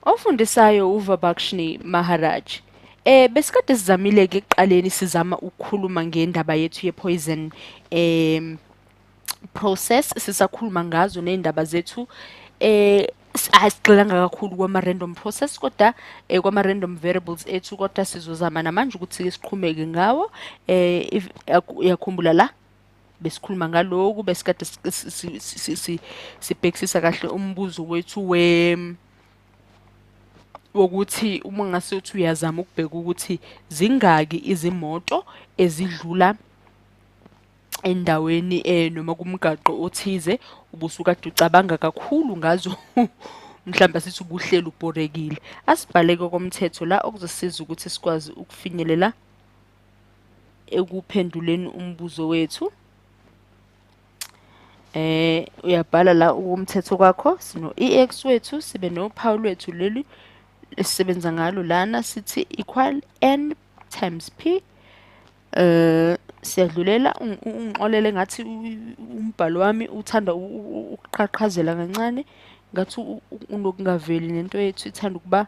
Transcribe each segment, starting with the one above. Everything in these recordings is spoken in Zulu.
Ofundisayo uVabakshni Maharaj. Besikade sizamile ke ekuqaleni sizama ukukhuluma ngendaba yethu ye-poison process, sisakhuluma ngazo ney'ndaba zethu. Asigxilanga kakhulu kwama-random process kodwa kwama-random variables ethu, kodwa sizozama namanje ukuthi-ke siqhumeke ngawo. Uyakhumbula la besikhuluma ngaloku besikade sibhekisisa kahle umbuzo wethu wokuthi uma ngasethi uyazama ukubheka ukuthi zingaki izimoto ezidlula endaweni noma kumgaqo othize, ubusukade ucabanga kakhulu ngazo mhlawumbe sithi ubuhleli ubhorekile. Asibhaleke komthetho la okuzosiza ukuthi sikwazi ukufinyelela ekuphenduleni umbuzo wethu. Uyabhala la umthetho kwakho, sino ex wethu, sibe nophawu lwethu leli esisebenza ngalo lana, sithi equal n times p. Siyadlulela ungixolele ngathi umbhalo wami uthanda ukuqhaqhazela kancane, ngathi unokungaveli nento yethu ithanda ukuba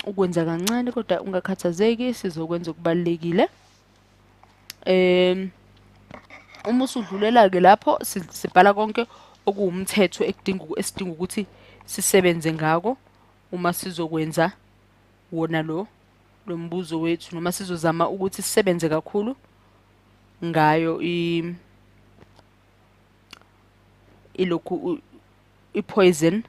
ukwenza kancane, kodwa ungakhathazeki, sizokwenza okubalekile. Uma usudlulela-ke lapho sibhala konke okuwumthetho esidinga ukuthi sisebenze ngako uma sizokwenza wona lo mbuzo wethu, noma sizozama ukuthi sisebenze kakhulu ngayo ilokhu i-poison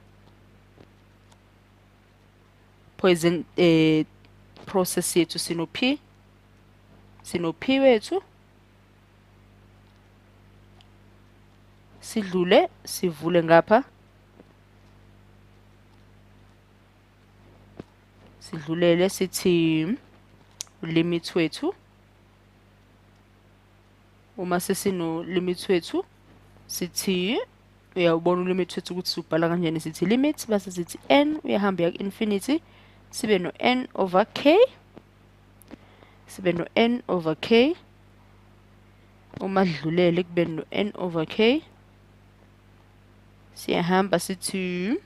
process yethu. Sino P wethu, sidlule sivule ngapha, sidlulele sithi limit wethu. Uma sesino limit wethu sithi, uyawubona ulimit wethu ukuthi ubhala kanjani, sithi limit base sithi n uyahamba ya infinity, sibe no n over k, sibe no n over k. Uma sidlulele kube no n over k, siyahamba sithi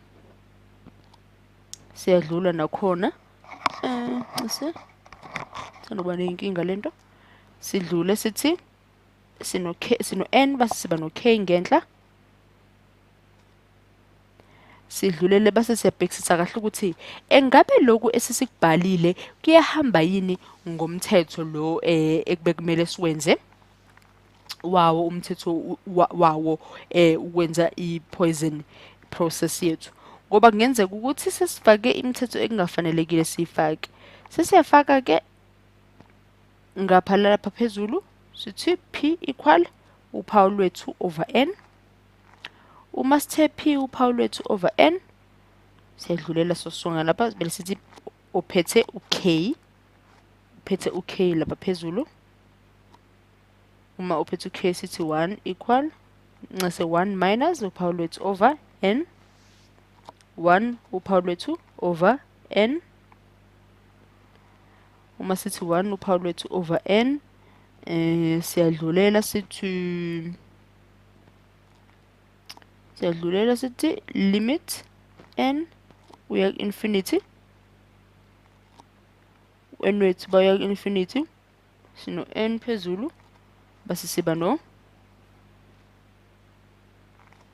siyadlula nakhona. Sanokuba nenkinga lento. Sidlule sithi sino n base siba no k ngenhla. Sidlulele base siyabhekisisa kahle ukuthi engabe lokhu esisikubhalile kuyahamba yini ngomthetho lo ekubekumele siwenze wawo umthetho wawo ukwenza i-poison process yethu. Ngoba kungenzeka ukuthi sesifake imithetho ekungafanelekile siyifake. Sesiyafaka ke ngapha lapha phezulu sithi p equal uphawu lwethu over n. Uma sithe p uphawu lwethu over n, siyadlulela sosonga lapha bese sithi uphethe u-k lapha phezulu. Uma uphethe u-k sithi 1 equal nase 1 minus uphawu lwethu over n, 1 uphawu lwethu over n. Uma sithi 1 uphawu lwethu over n, siyadlulela sithi limit n uya infinity, n wethu baya infinity, sino n phezulu base siba no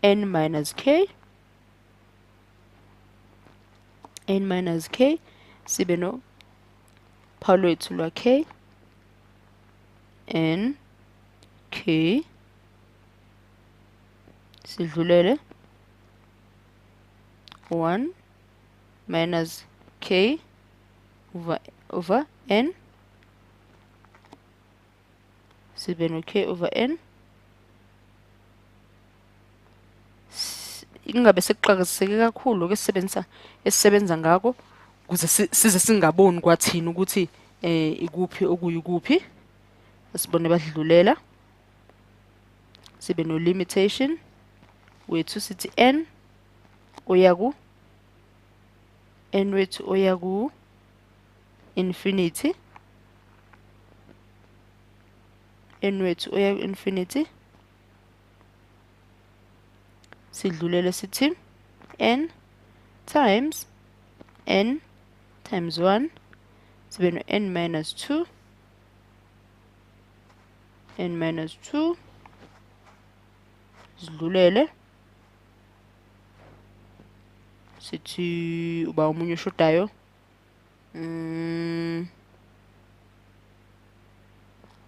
n minus k, sibe no phawu lwethu lwa k, n k, sidlulele 1 minus k over n, sibe no k over n. Ingabe sekuqhakaziseke kakhulu ke esisebenza ngako ukuze size singaboni kwathina ukuthi ikuphi okuyikuphi. Asibone badlulela, sibe no limitation wethu sithi n uya n wethu oya ku infinity, n wethu oya ku infinity, sidlulele sithi n times n times 1 sibe no n minus 2, n minus 2 sidlulele sithi uba umunye oshodayo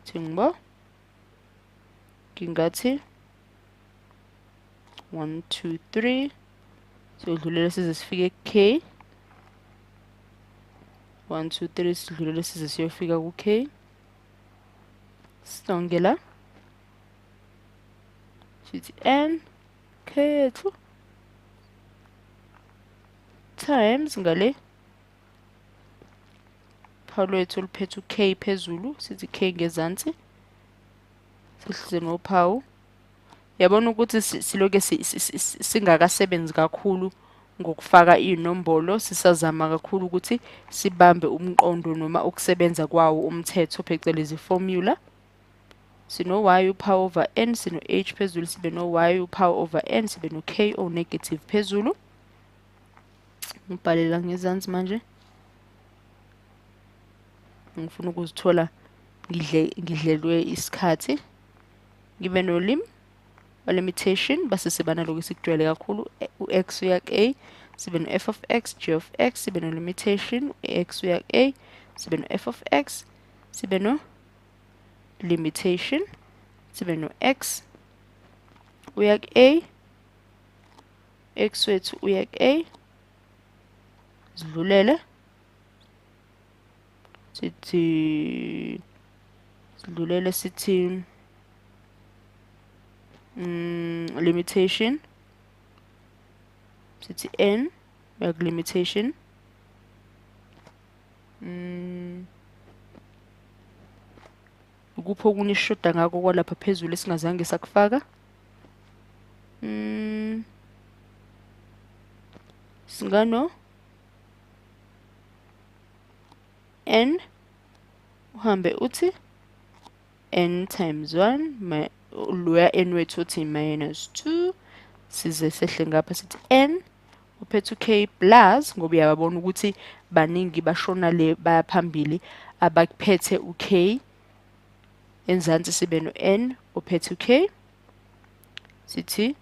ngingathi ngingathi 1 2 3 siyodlulela size sifike k 1 2 3 sidlulele size siyofika ku k sonke la sithi n k yethu times ngale phawu lwethu oluphethe k phezulu sithi k ngezansi sihlize nophawu. Yabona ukuthi siloke singakasebenzi kakhulu ngokufaka inombolo, sisazama kakhulu ukuthi sibambe umqondo noma ukusebenza kwawo umthetho phecelezi formula. Sino y uphawu over n, sino h phezulu, sibe no y uphawu over n, sibe no k o negative phezulu. Ngibhalela ngezansi manje. Ngifuna ukuzithola ngidlelwe isikhathi. Ngibe no lim limitation base siba naloko sikujwayele kakhulu u-x uya k sibe no f of x, g of x sibe no limitation x uya a sibe no f of x sibe no limitation sibe no x uya a, x wethu uya a sidlulele sithi limitation sithi n uyak limitation ukupho okunye ishoda ngako kwalapha phezulu esingazange sakufaka singano n uhambe uthi n times 1 loya n wethu uthi minus 2 size sehle ngapha sithi n uphethe k plus ngoba uyabona ukuthi baningi bashona le bayaphambili abakuphethe k enzansi sibe no n uphethe k sithi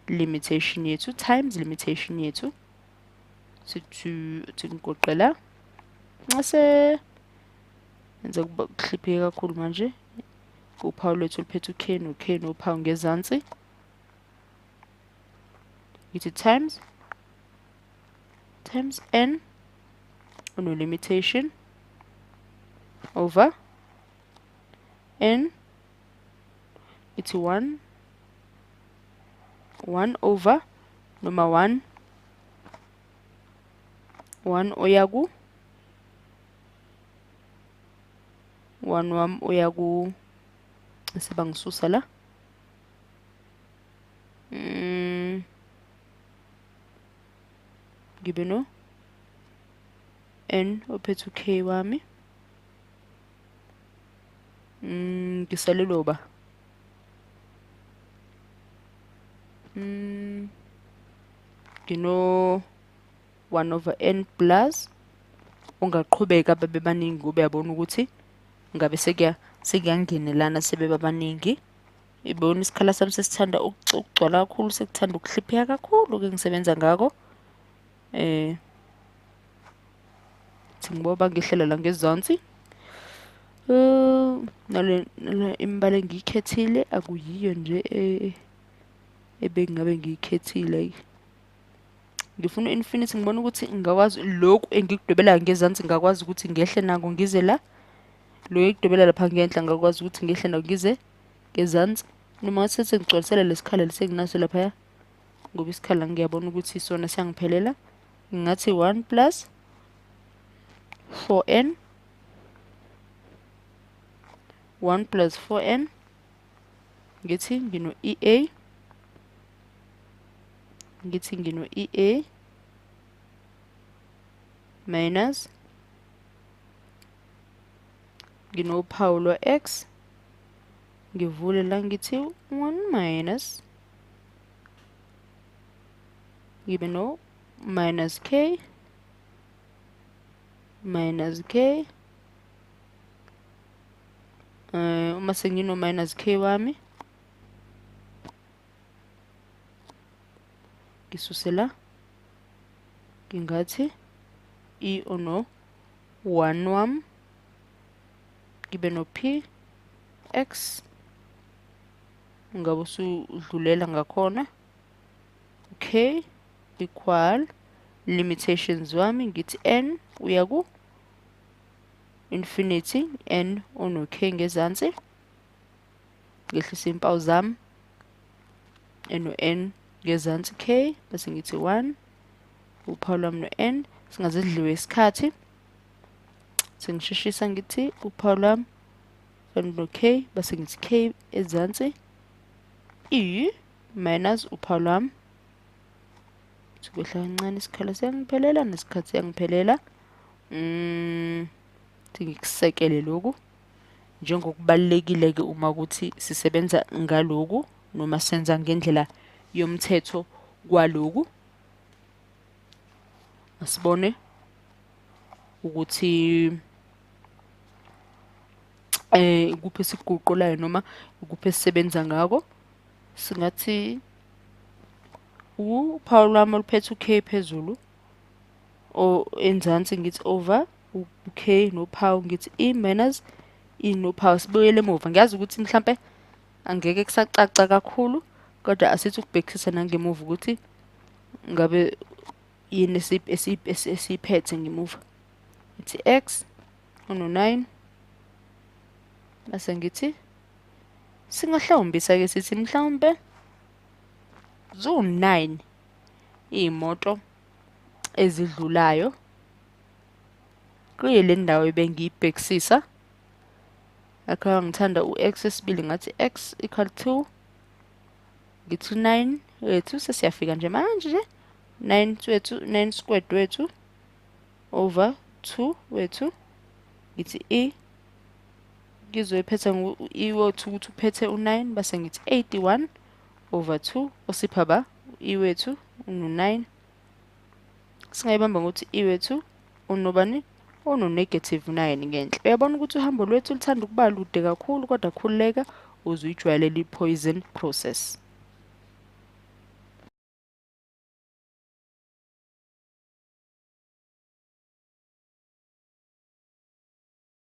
limitation yethu times limitation yethu sithi ngoqela ngase enza kuhlipheke kakhulu manje uphawu lwethu luphethe k no k nophawu ngezansi ithi times n no limitation over n ithi 1 over noma 1 oyaku 1 wam oyaku sebangisusa la ngibe no n ophethe k wami ngisaleloba ngino 1 over n plus ungaqhubeka babe baningi ube yabona ukuthi ngabe sekuyangenelana sebeba baningi. Ibona isikhala sami sesithanda ukugcwala kakhulu, sekuthanda ukuhlipheka kakhulu ke ngisebenza ngako. Ngoba ngihlela la ngezansi nale imbala engiyikhethile akuyiyo nje ebengabe ngiyikhethile. Ngifuna infinity ngibona ukuthi ngingakwazi lokhu engikudwebela ngezansi ngakwazi ukuthi ngehle nako ngize la, lo ekudwebela lapha ngenhla ngakwazi ukuthi ngehle nako ngize ngezansi. Noma ngathi ngigcwalisela lesikhala lesenginaso lapha ngoba isikhala ngiyabona ukuthi sona siyangiphelela. Ngathi 1 plus 4n 1 plus 4n ngithi ngino EA minus nginophawu lwa x ngivule la ngithi 1 minus ngibe no minus k minus k. Uma sengino minus k wami ngisuse la, ngingathi I ono 1 wami ngibe no p x, ngabe usudlulela ngakhona. Okay, equal limitations wami ngithi n uya ku infinity, n ono k ngezansi, ngehlisa impawu zami, eno n ngezansi k, bese ngithi 1 uphawu lwami no n, singaze sidliwe isikhathi, sengisheshisa ngithi uphawu lwami kanye no k, bese ngithi k ezansi, I minus uphawu lwami, sikwehla kancane isikhala siyangiphelela nesikhathi siyangiphelela. Ngikusekele lokhu njengokubalulekile-ke uma ukuthi sisebenza ngaloku noma senza ngendlela yomthetho kwaloku. Asibone ukuthi ikuphi esikuguqulayo noma ikuphi esisebenza ngako. Singathi uphawu lwami oluphethe u-k phezulu enzansi ngithi over u-k nophawu ngithi I minus I nophawu. Sibuyele emuva. Ngiyazi ukuthi mhlampe angeke kusacaca kakhulu, kodwa asithi ukubhekisisa nangemuva ukuthi ngabe yini esiphethe ngemuva. Ithi x ono 9, bese ngithi singahlawumbisa-ke sithi mhlawumbe zu9 iy'moto ezidlulayo kuye le ndawo ebengiyibhekisisa. Akha ngithanda u-x esibili, ngathi x equal to, ngithi 9 wethu sesiyafika nje manje nje 9 wethu, 9 squared wethu over 2 wethu, ngithi I ngizoyiphetha I wethu ukuthi uphethe u9, base ngithi 81 over 2 osipha ba I wethu uno9, singayibamba ngokuthi I wethu unobani ono-negative 9 ngenhla. Uyabona ukuthi uhambo lwethu luthanda ukuba lude kakhulu, kodwa khululeka uzuyijwayele i-Poisson process.